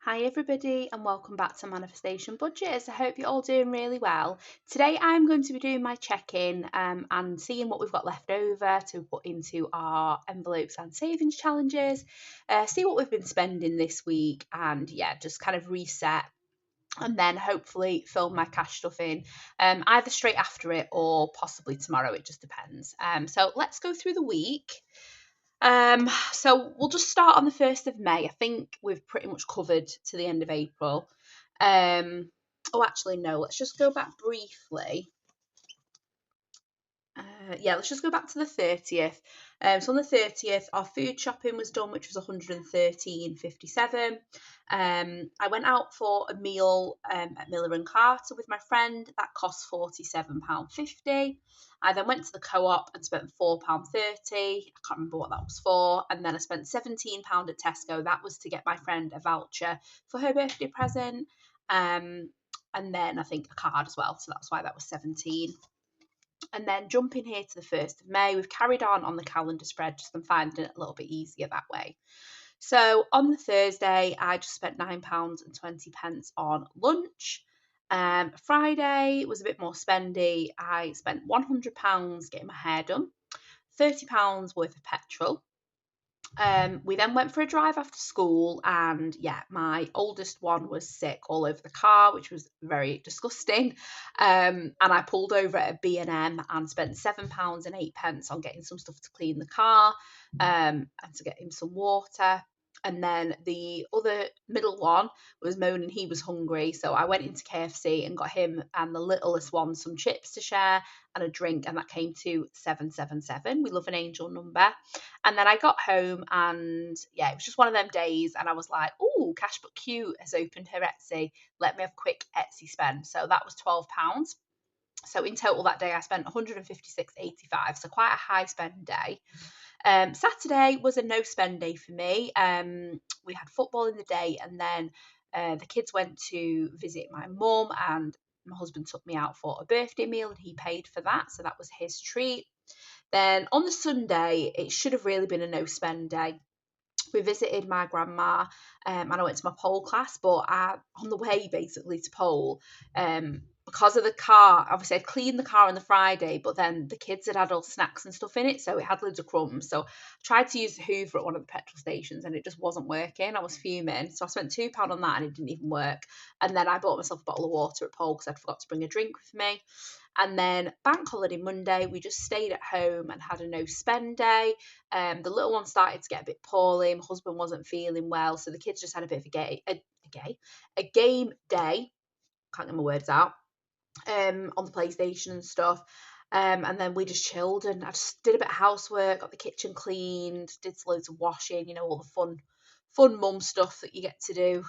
Hi everybody and welcome back to Manifestation Budgets. I hope you're all doing really well. Today I'm going to be doing my check-in and seeing what we've got left over to put into our envelopes and savings challenges, see what we've been spending this week and just kind of reset and then hopefully fill my cash stuff in either straight after it or possibly tomorrow. It just depends. So let's go through the week. So we'll just start on the 1st of May. I think we've pretty much covered to the end of April. Actually, no, let's just go back briefly. Let's just go back to the 30th. So on the 30th, our food shopping was done, which was 113.57. I went out for a meal at Miller and Carter with my friend. That cost £47.50. I then went to the co-op and spent £4.30. I can't remember what that was for. And then I spent £17 at Tesco. That was to get my friend a voucher for her birthday present. And then I think a card as well. So that's why that was 17. And then jumping here to the 1st of May, we've carried on the calendar spread, just I'm finding it a little bit easier that way. So on the Thursday, I just spent £9.20 on lunch. Friday was a bit more spendy. I spent £100 getting my hair done, £30 worth of petrol. We then went for a drive after school and my oldest one was sick all over the car, which was very disgusting. And I pulled over at a B&M and spent £7.08 on getting some stuff to clean the car and to get him some water. And then the other middle one was moaning he was hungry. So I went into KFC and got him and the littlest one some chips to share and a drink. And that came to 777. We love an angel number. And then I got home and it was just one of them days. And I was like, oh, Cash But Cute has opened her Etsy. Let me have a quick Etsy spend. So that was £12. So in total that day I spent 156.85. So quite a high spend day. Saturday was a no spend day for me. We had football in the day and then the kids went to visit my mum and my husband took me out for a birthday meal and he paid for that. So that was his treat. Then on the Sunday, it should have really been a no spend day. We visited my grandma and I went to my pole class, but on the way basically to pole, because of the car, obviously I cleaned the car on the Friday, but then the kids had all snacks and stuff in it, so it had loads of crumbs. So I tried to use the Hoover at one of the petrol stations and it just wasn't working. I was fuming. So I spent £2 on that and it didn't even work. And then I bought myself a bottle of water at pole because I'd forgot to bring a drink with me. And then bank holiday Monday, we just stayed at home and had a no spend day. The little one started to get a bit poorly. My husband wasn't feeling well, so the kids just had a bit of a game day. Can't get my words out. On the PlayStation and stuff. And then we just chilled and I just did a bit of housework, got the kitchen cleaned, did loads of washing, all the fun mum stuff that you get to do.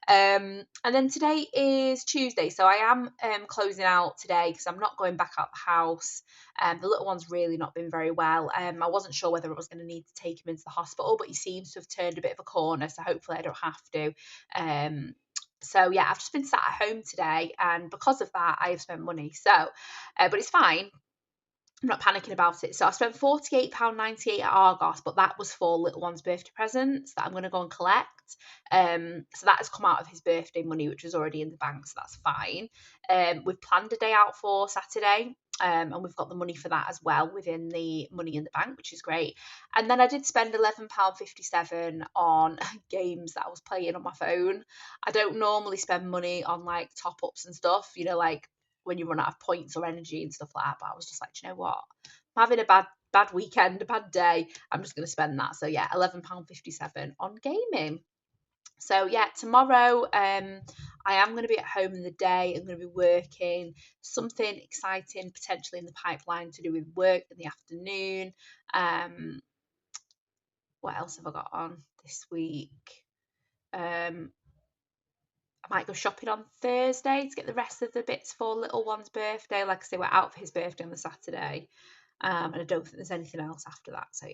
And then today is Tuesday, so I am closing out today because I'm not going back out the house. The little one's really not been very well. I wasn't sure whether I was going to need to take him into the hospital, but he seems to have turned a bit of a corner, so hopefully I don't have to. I've just been sat at home today, and because of that, I have spent money. But it's fine. I'm not panicking about it. So I spent £48.98 at Argos, but that was for little one's birthday presents that I'm going to go and collect. So that has come out of his birthday money, which was already in the bank, so that's fine. We've planned a day out for Saturday. And we've got the money for that as well within the money in the bank, which is great. And then I did spend £11.57 on games that I was playing on my phone. I don't normally spend money on like top ups and stuff, like when you run out of points or energy and stuff like that. But I was just like, do you know what? I'm having a bad weekend, a bad day. I'm just going to spend that. So £11.57 on gaming. So tomorrow I am going to be at home in the day. I'm going to be working something exciting potentially in the pipeline to do with work in the afternoon. What else have I got on this week? I might go shopping on Thursday to get the rest of the bits for little one's birthday. Like I say, we're out for his birthday on the Saturday. And I don't think there's anything else after that. So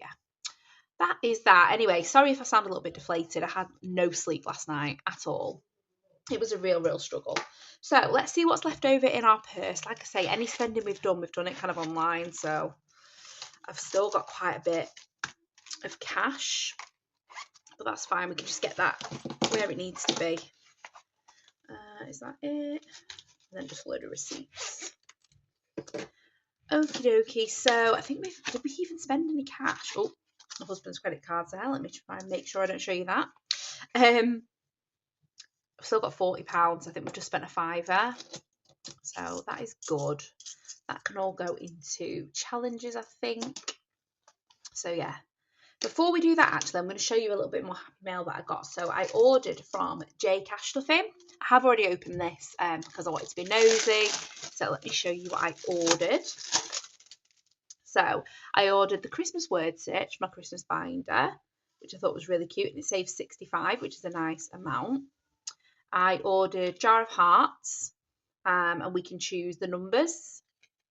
that is that. Anyway, sorry if I sound a little bit deflated. I had no sleep last night at all. It was a real struggle. So let's see what's left over in our purse. Like I say, any spending we've done it kind of online. So I've still got quite a bit of cash. but that's fine. We can just get that where it needs to be. Is that it? And then just a load of receipts. Okie dokie. So I think did we even spend any cash? Oh, my husband's credit card's there. Let me try and make sure I don't show you that. I've still got £40. I think we've just spent a £5. So that is good. That can all go into challenges, I think. So yeah. Before we do that, actually, I'm going to show you a little bit more Happy Mail that I got. So I ordered from J Cash Stuffing. I have already opened this because I wanted to be nosy. So let me show you what I ordered. So I ordered the Christmas word search, my Christmas binder, which I thought was really cute, and it saves 65, which is a nice amount. I ordered Jar of Hearts, and we can choose the numbers,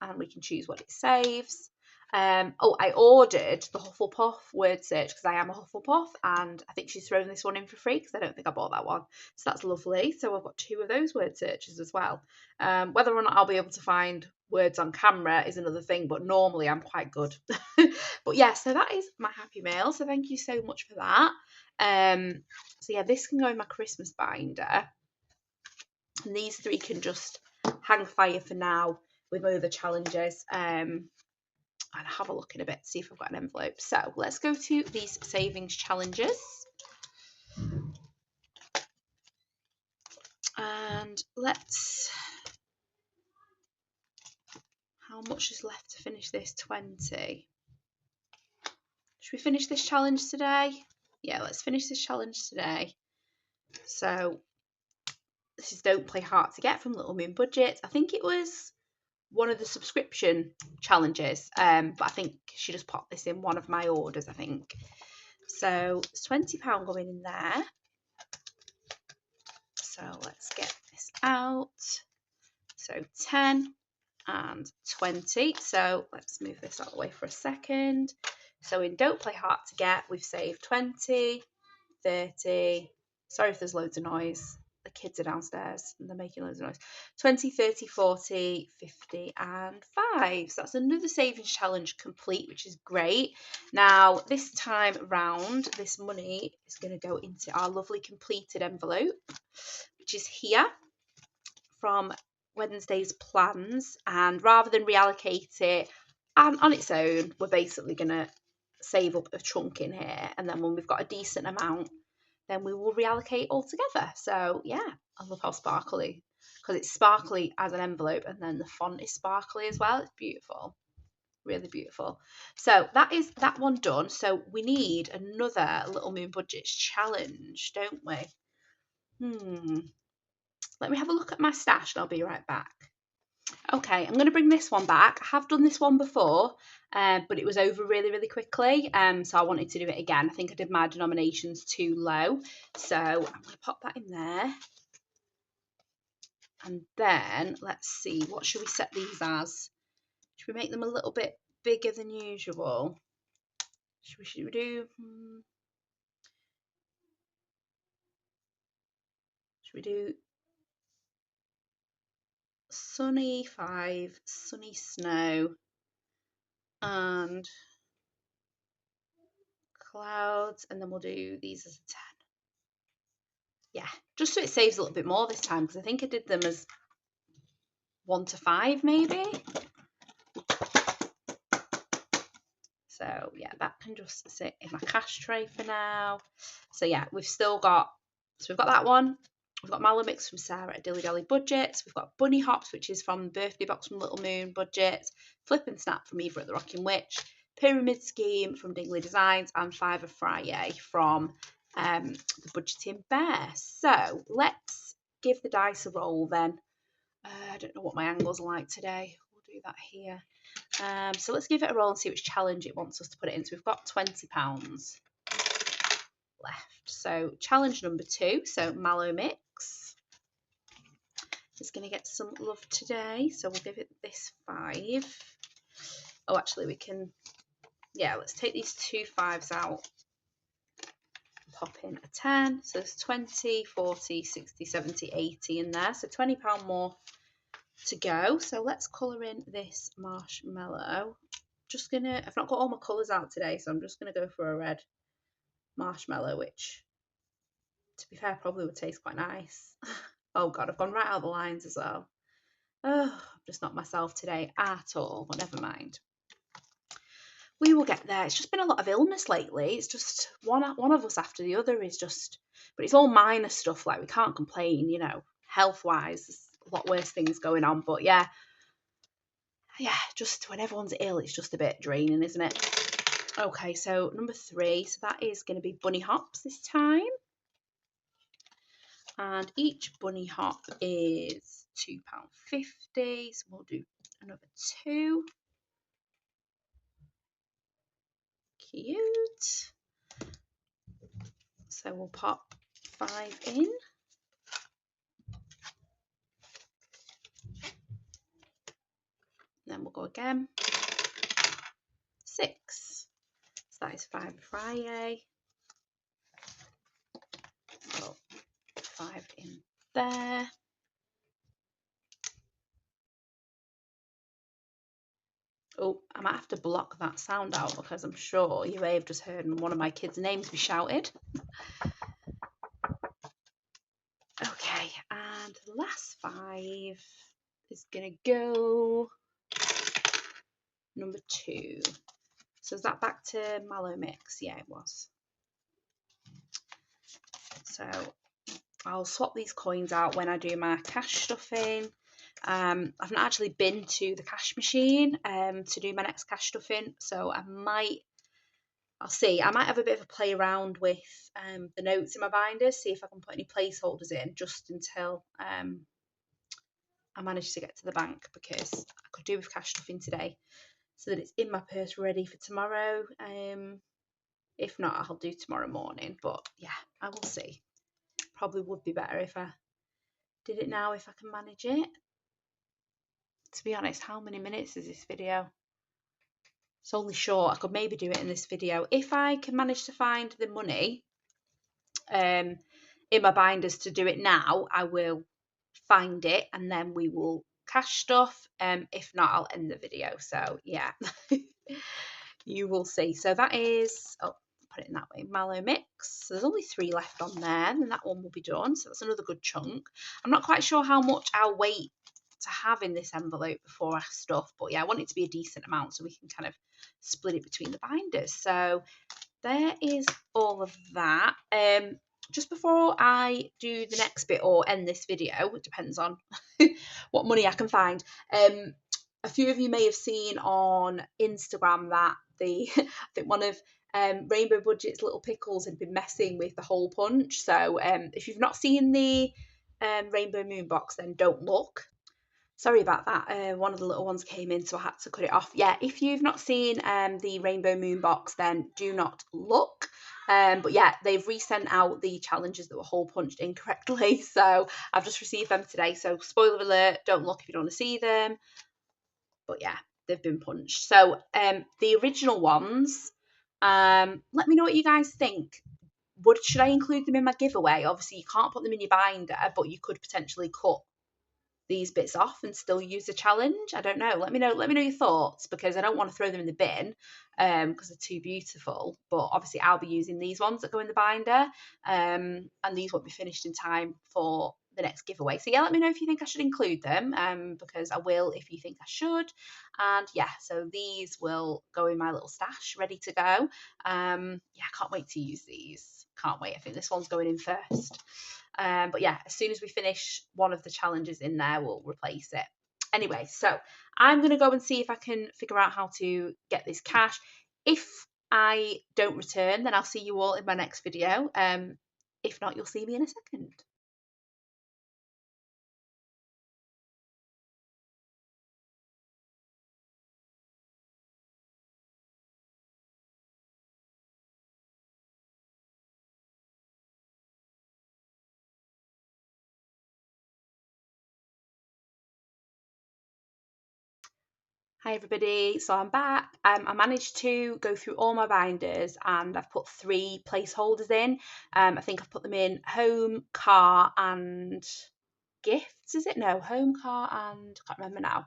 and we can choose what it saves. I ordered the Hufflepuff word search because I am a Hufflepuff, and I think she's thrown this one in for free because I don't think I bought that one. So that's lovely. So I've got 2 of those word searches as well. Whether or not I'll be able to find words on camera is another thing, but normally I'm quite good. But yeah, so that is my Happy Mail. So thank you so much for that. So yeah, this can go in my Christmas binder. And these 3 can just hang fire for now with my other challenges. And have a look in a bit, see if I've got an envelope. So let's go to these savings challenges. And how much is left to finish this? 20. Should we finish this challenge today? Yeah, let's finish this challenge today. So this is Don't Play Hard to Get from Little Moon Budget. I think it was one of the subscription challenges, but I think she just popped this in one of my orders, I think. So it's £20 going in there. So let's get this out. So 10 and 20. So let's move this out of the way for a second. So in Don't Play Hard to Get, we've saved 20, 30. Sorry if there's loads of noise. The kids are downstairs and they're making loads of noise. 20, 30, 40, 50 and 5. So that's another savings challenge complete, which is great. Now, this time round, this money is going to go into our lovely completed envelope, which is here from Wednesday's plans. And rather than reallocate it on its own, we're basically going to save up a chunk in here. And then when we've got a decent amount, then we will reallocate all together. So yeah, I love how sparkly, because it's sparkly as an envelope and then the font is sparkly as well. It's beautiful, really beautiful. So that is that one done. So we need another Little Moon Budgets challenge, don't we? Let me have a look at my stash and I'll be right back. Okay, I'm going to bring this one back. I have done this one before, but it was over really, really quickly. So I wanted to do it again. I think I did my denominations too low. So I'm going to pop that in there. And then let's see, what should we set these as? Should we make them a little bit bigger than usual? Should we do... Should we do sunny 5, sunny snow, and clouds, and then we'll do these as a 10. Yeah, just so it saves a little bit more this time, because I think I did them as 1 to 5 maybe. So yeah, that can just sit in my cash tray for now. So yeah, we've got that one. We've got Malamix from Sarah at Dilly Dally Budgets. We've got Bunny Hops, which is from Birthday Box from Little Moon Budgets. Flip and Snap from Eva at the Rocking Witch. Pyramid Scheme from Dingley Designs. And Five of Friday from the Budgeting Bear. So let's give the dice a roll then. I don't know what my angles are like today. We'll do that here. So let's give it a roll and see which challenge it wants us to put it in. So we've got £20 left. So challenge number 2, so Mallow Mix, is going to get some love today. So we'll give it this 5. Oh, actually we can, yeah, let's take these 2 5s out. Pop in a 10. So there's 20, 40, 60, 70, 80 in there. So £20 more to go. So let's colour in this marshmallow. I've not got all my colours out today, so I'm just going to go for a red. marshmallow, which, to be fair, probably would taste quite nice. Oh God, I've gone right out the lines as well. Oh, I'm just not myself today at all, but never mind. We will get there. It's just been a lot of illness lately. It's just one of us after the other is just, but it's all minor stuff. Like, we can't complain, you know, health wise. There's a lot worse things going on. But yeah, just when everyone's ill, it's just a bit draining, isn't it? Okay, so number 3. So that is going to be bunny hops this time. And each bunny hop is £2.50. So we'll do another 2. Cute. So we'll pop 5 in. Then we'll go again. 6. So that is 5 Friday. Put 5 in there. Oh, I might have to block that sound out because I'm sure you may have just heard one of my kids' names be shouted. Okay, and the last 5 is going to go number 2. So is that back to mallow mix? Yeah, it was. So I'll swap these coins out when I do my cash stuffing. I've not actually been to the cash machine to do my next cash stuffing, so I'll see. I might have a bit of a play around with the notes in my binders, see if I can put any placeholders in just until I manage to get to the bank, because I could do with cash stuffing today so that it's in my purse ready for tomorrow. If not, I'll do tomorrow morning, but yeah, I will see. Probably would be better if I did it now, if I can manage it. To be honest, how many minutes is this video? It's only short. I could maybe do it in this video. If I can manage to find the money in my binders to do it now, I will find it and then we will cash stuff. If not, I'll end the video. So yeah, you will see. So that is, oh, put it in that way, mallow mix. So there's only 3 left on there, and that one will be done. So that's another good chunk. I'm not quite sure how much I'll wait to have in this envelope before I stuff, but yeah, I want it to be a decent amount so we can kind of split it between the binders. So there is all of that. Just before I do the next bit or end this video, it depends on what money I can find. A few of you may have seen on Instagram that I think one of Rainbow Budget's little pickles had been messing with the hole punch. So if you've not seen the Rainbow Moon box, then don't look. Sorry about that. One of the little ones came in, so I had to cut it off. Yeah, if you've not seen the Rainbow Moon box, then do not look. But yeah, they've resent out the challenges that were hole punched incorrectly. So I've just received them today. So spoiler alert, don't look if you don't want to see them. But yeah, they've been punched. So the original ones, let me know what you guys think. Should I include them in my giveaway? Obviously, you can't put them in your binder, but you could potentially cut these bits off and still use the challenge. I don't know. Let me know your thoughts, because I don't want to throw them in the bin because they're too beautiful. But obviously I'll be using these ones that go in the binder, and these won't be finished in time for the next giveaway. So yeah, let me know if you think I should include them, because I will if you think I should. And yeah, so these will go in my little stash ready to go. Yeah, I can't wait to use these. Can't wait. I think this one's going in first. But yeah, as soon as we finish one of the challenges in there, we'll replace it. Anyway, so I'm going to go and see if I can figure out how to get this cash. If I don't return, then I'll see you all in my next video. If not, you'll see me in a second. Hi everybody, so I'm back. I managed to go through all my binders and I've put 3 placeholders in. I think I've put them in home, car and Gifts, is it? No, Home Car and I can't remember now.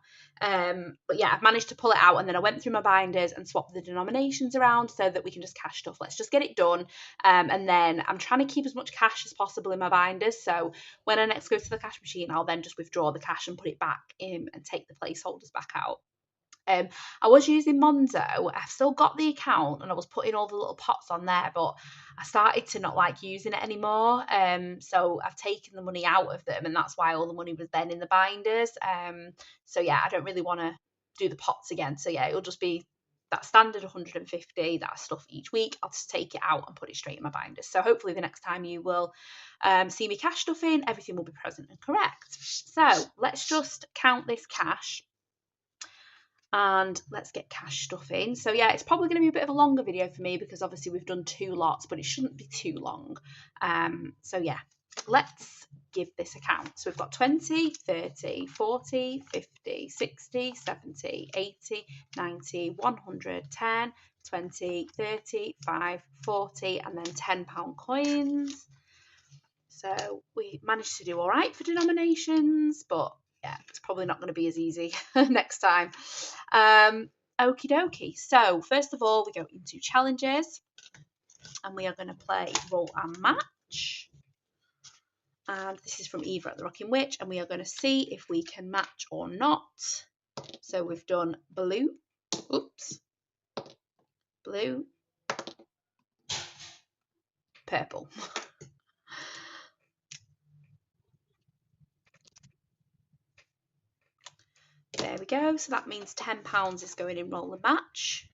But yeah, I've managed to pull it out, and then I went through my binders and swapped the denominations around so that we can just cash stuff. Let's just get it done. And then I'm trying to keep as much cash as possible in my binders. So when I next go to the cash machine, I'll then just withdraw the cash and put it back in and take the placeholders back out. I was using Monzo. I've still got the account and I was putting all the little pots on there, but I started to not like using it anymore. So I've taken the money out of them, and that's why all the money was then in the binders. So yeah, I don't really want to do the pots again. So yeah, it'll just be that standard 150, that stuff each week. I'll just take it out and put it straight in my binders. So hopefully the next time you will see me cash stuff in, everything will be present and correct. So let's just count this cash. And let's get cash stuff in. So yeah, it's probably going to be a bit of a longer video for me because obviously we've done 2 lots, but it shouldn't be too long. So yeah, let's give this a count. So we've got 20, 30, 40, 50, 60, 70, 80, 90, 100, 10, 20, 30, 5, 40, and then £10 coins. So we managed to do all right for denominations, but yeah, it's probably not going to be as easy next time. Okie dokie. So first of all, we go into challenges, and we are going to play Roll and Match. And this is from Eva at the Rocking Witch, and we are going to see if we can match or not. So we've done blue, blue, purple. There we go. So that means £10 is going in Roll and Match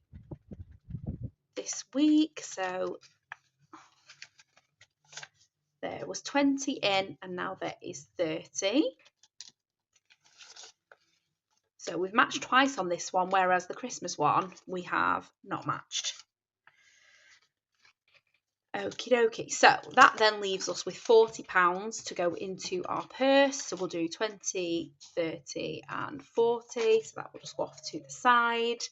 this week. So there was 20 in, and now there is 30. So we've matched twice on this one, whereas the Christmas one we have not matched. Okie dokie. So that then leaves us with £40 to go into our purse. So we'll do 20, 30 and 40. So that will just go off to the side.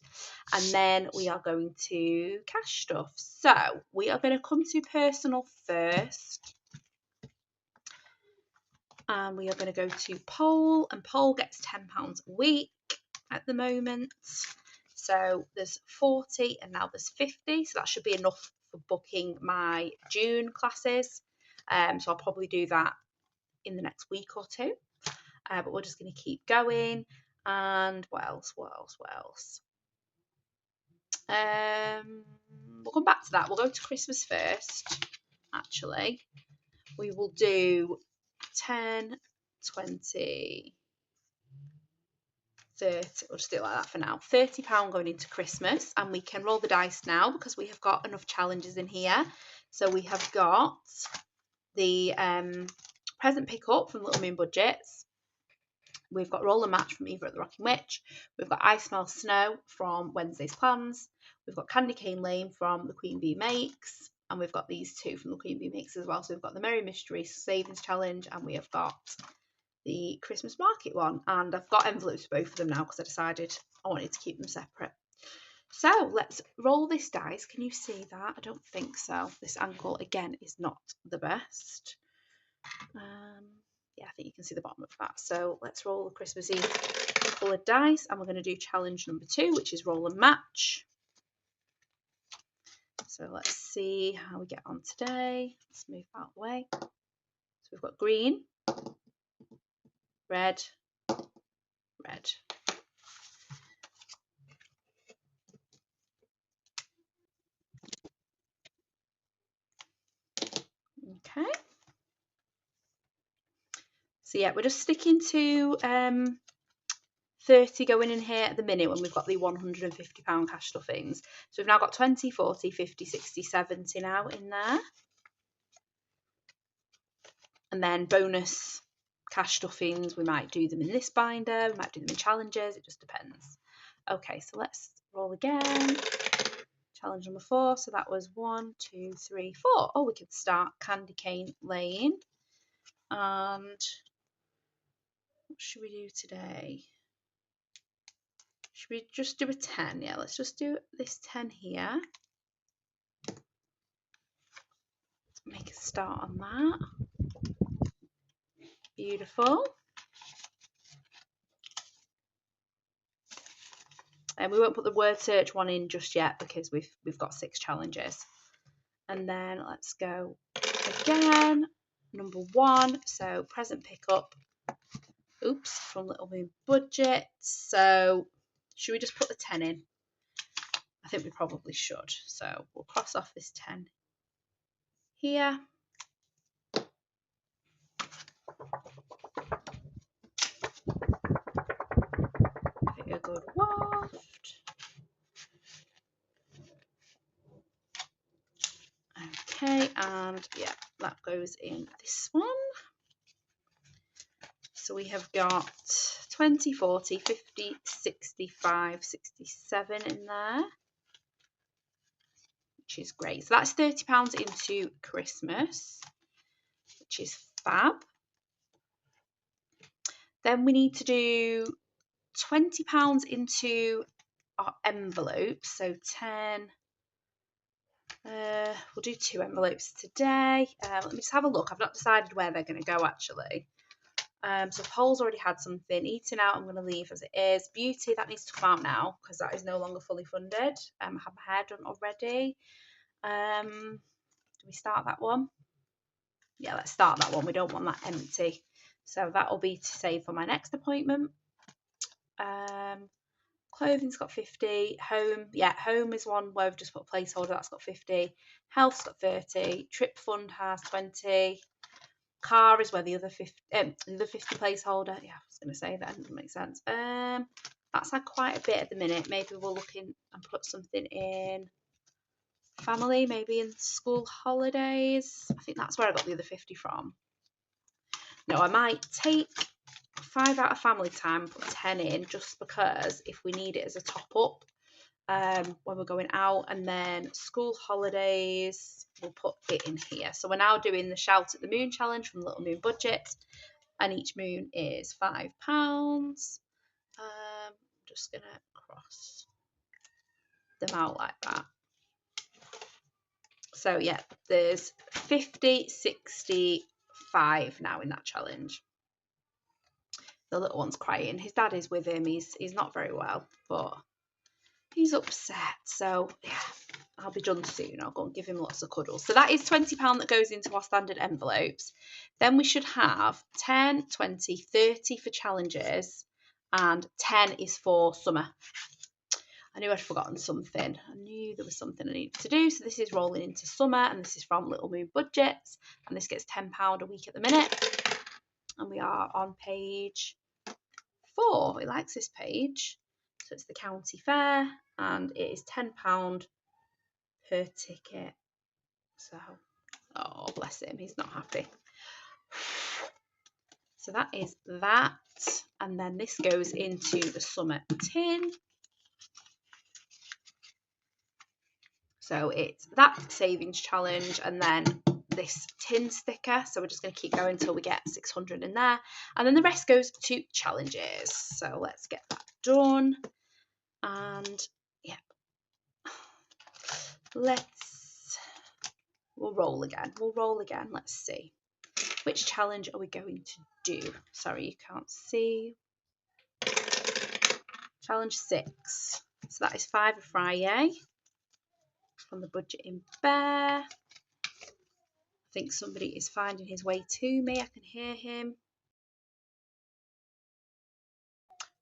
And then we are going to cash stuff. So we are going to come to personal first. And we are going to go to Pole, and Pole gets £10 a week at the moment. So there's 40 and now there's 50. So that should be enough for booking my June classes. So I'll probably do that in the next week or two. But we're just going to keep going. And what else? We'll come back to that. We'll go to Christmas first, actually. We will do 10, 20, 30. We'll just do it like that for now. £30 going into Christmas, and we can roll the dice now because we have got enough challenges in here. So we have got the present pick up from Little Moon Budgets. We've got Roll and Match from Eva at the Rocking Witch. We've got I Smell Snow from Wednesday's Plans. We've got Candy Cane Lane from The Queen Bee Makes. And we've got these two from The Queen Bee Makes as well. So we've got the Merry Mystery Savings Challenge, and we have got the Christmas Market one. And I've got envelopes for both of them now because I decided I wanted to keep them separate. So let's roll this dice. Can you see that? I don't think so. This angle, again, is not the best. Yeah, I think you can see the bottom of that. So let's roll the Christmassy coloured dice, and we're going to do challenge number 2, which is Roll and Match. So let's see how we get on today. Let's move that way. So we've got green, red, red. Okay. So yeah, we're just sticking to 30 going in here at the minute when we've got the £150 cash stuffings. So we've now got 20, 40, 50, 60, 70 now in there. And then bonus cash stuffings, we might do them in this binder, we might do them in challenges, it just depends. Okay, so let's roll again. Challenge number 4, so that was 1, 2, 3, 4. Oh, we could start Candy Cane Lane. And what should we do today? Should we just do a 10? Yeah, let's just do this 10 here. Let's make a start on that. Beautiful. And we won't put the word search one in just yet because we've got 6 challenges. And then let's go again. Number 1, so present pickup. Oops, from Little Moon Budget. So should we just put the 10 in? I think we probably should. So we'll cross off this 10 here. Give it a good waft. Okay, and yeah, that goes in this one. So we have got 20, 40, 50, 65, 67 in there, which is great. So that's £30 into Christmas, which is fab. Then we need to do £20 into our envelopes. So 10. We'll do 2 envelopes today. Let me just have a look. I've not decided where they're going to go actually. So Paul's already had something. Eating out, I'm going to leave as it is. Beauty, that needs to come out now because that is no longer fully funded. I have my hair done already. Do we start that one? Yeah, let's start that one. We don't want that empty. So that will be to save for my next appointment. Clothing's got 50. Home, yeah, home is one where we've just put a placeholder. That's got 50. Health's got 30. Trip fund has 20. Car is where the other 50 placeholder. Yeah, I was going to say that doesn't make sense. That's had quite a bit at the minute. Maybe we'll look in and put something in family, maybe in school holidays. I think that's where I got the other 50 from. No, I might take 5 out of family time, put 10 in, just because if we need it as a top up when we're going out, and then school holidays, we'll put it in here. So we're now doing the Shout at the Moon challenge from Little Moon Budget, and each moon is £5. Just gonna cross them out like that. So yeah, there's 50, 65 now in that challenge. The little one's crying. His dad is with him. He's not very well, but he's upset. So yeah, I'll be done soon. I'll go and give him lots of cuddles. So that is £20 that goes into our standard envelopes. Then we should have 10, 20, 30 for challenges, and 10 is for summer. I knew I'd forgotten something. I knew there was something I needed to do. So this is rolling into summer, and this is from Little Moon Budgets, and this gets £10 a week at the minute. And we are on page 4. It likes this page. So it's the county fair, and it is £10 per ticket. So, oh, bless him, he's not happy. So that is that. And then this goes into the summer tin. So it's that savings challenge and then this tin sticker. So we're just going to keep going until we get 600 in there. And then the rest goes to challenges. So let's get that done. And yeah, we'll roll again. Let's see. Which challenge are we going to do? Sorry, you can't see. Challenge 6. So that is 5 a Friday from the Budget in Bear. I think somebody is finding his way to me. I can hear him.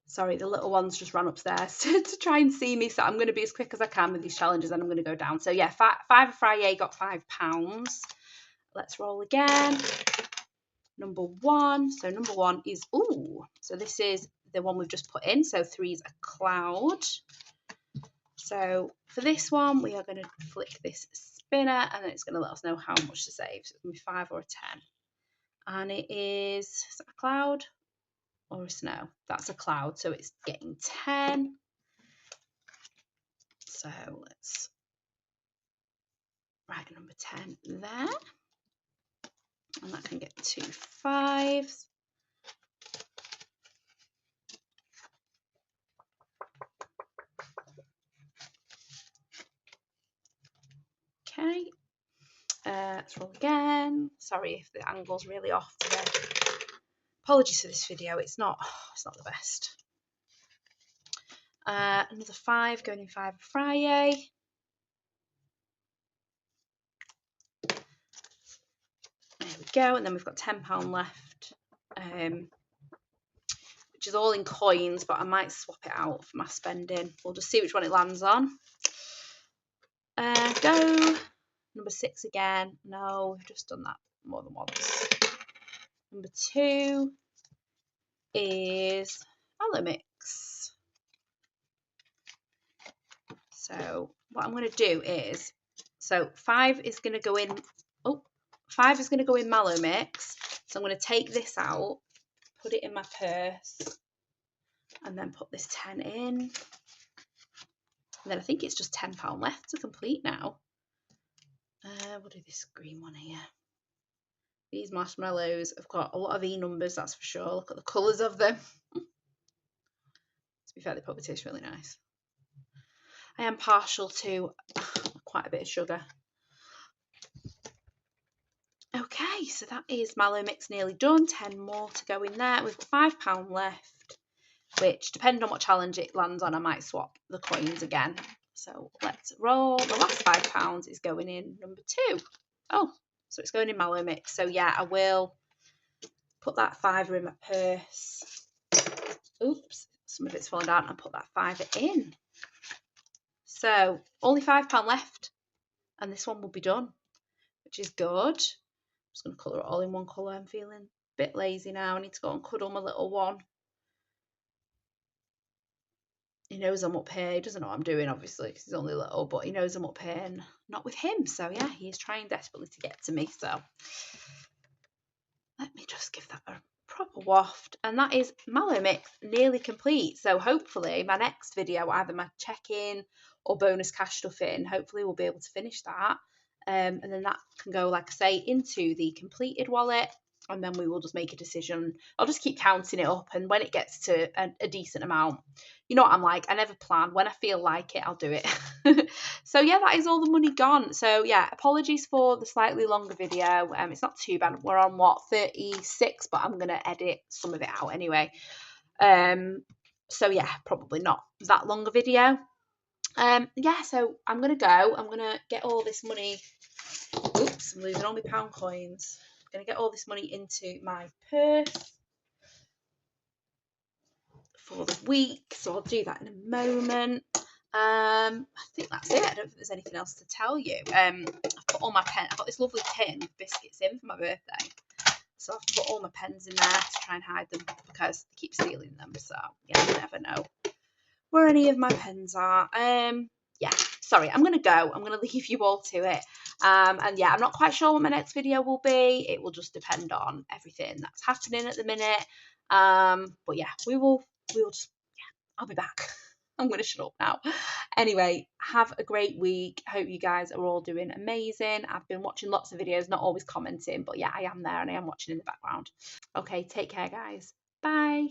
Sorry, the little one's just run upstairs to try and see me. So I'm going to be as quick as I can with these challenges and I'm going to go down. So yeah, 5 a Friday got £5. Let's roll again. Number 1. So number 1 is, ooh, so this is the one we've just put in. So 3 is a cloud. So for this one, we are going to flick this spinner and then it's going to let us know how much to save. So it's going to be 5 or a 10. And it is that a cloud or a snow? That's a cloud. So it's getting 10. So let's write number 10 there. And that can get 2 5s. Okay. Let's roll again. Sorry if the angle's really off today. Apologies for this video. It's not the best. Another 5 going in Fiver Friday. There we go, and then we've got £10 left, which is all in coins, but I might swap it out for my spending. We'll just see which one it lands on. Go. Number 6 again. No, we've just done that more than once. Number 2 is Mallow Mix. So what I'm going to do is, so 5 is going to go in, 5 is going to go in Mallow Mix. So I'm going to take this out, put it in my purse, and then put this 10 in. And then I think it's just £10 left to complete now. We'll do this green one here. These marshmallows have got a lot of E numbers, that's for sure. Look at the colours of them. To be fair, they probably taste really nice. I am partial to quite a bit of sugar. Okay, so that is Mallow Mix nearly done. 10 more to go in there. We've got £5 left, which, depending on what challenge it lands on, I might swap the coins again. So let's roll. The last £5 is going in number 2. Oh, so it's going in Mallow Mix. So yeah, I will put that £5 in my purse. Oops, some of it's fallen down, and put that £5 in. So only £5 left, and this one will be done, which is good. I'm just going to colour it all in one colour. I'm feeling a bit lazy now. I need to go and cuddle my little one. He knows I'm up here. He doesn't know what I'm doing, obviously, because he's only little, but he knows I'm up here and not with him. So yeah, he is trying desperately to get to me. So let me just give that a proper waft. And that is Mallow Mix nearly complete. So hopefully my next video, either my check-in or bonus cash stuff in, hopefully we'll be able to finish that. And then that can go, like I say, into the completed wallet, and then we will just make a decision. I'll just keep counting it up, and when it gets to a decent amount, you know what I'm like, I never plan. When I feel like it, I'll do it. So yeah, that is all the money gone. So yeah, apologies for the slightly longer video. It's not too bad. We're on what, 36, but I'm gonna edit some of it out anyway. So yeah, probably not that long a video. Yeah, so I'm gonna go. I'm gonna get all this money. Oops, I'm losing all my pound coins. I'm gonna get all this money into my purse for the week. So I'll do that in a moment. I think that's it. I don't think there's anything else to tell you. I've put all my pen. I've got this lovely tin with biscuits in for my birthday. So I've put all my pens in there to try and hide them because they keep stealing them. So yeah, you never know where any of my pens are. Yeah, sorry, I'm going to go. I'm going to leave you all to it. And yeah, I'm not quite sure what my next video will be. It will just depend on everything that's happening at the minute. But yeah, we will just, yeah, I'll be back. I'm going to shut up now. Anyway, have a great week. Hope you guys are all doing amazing. I've been watching lots of videos, not always commenting, but yeah, I am there and I am watching in the background. Okay, take care, guys. Bye.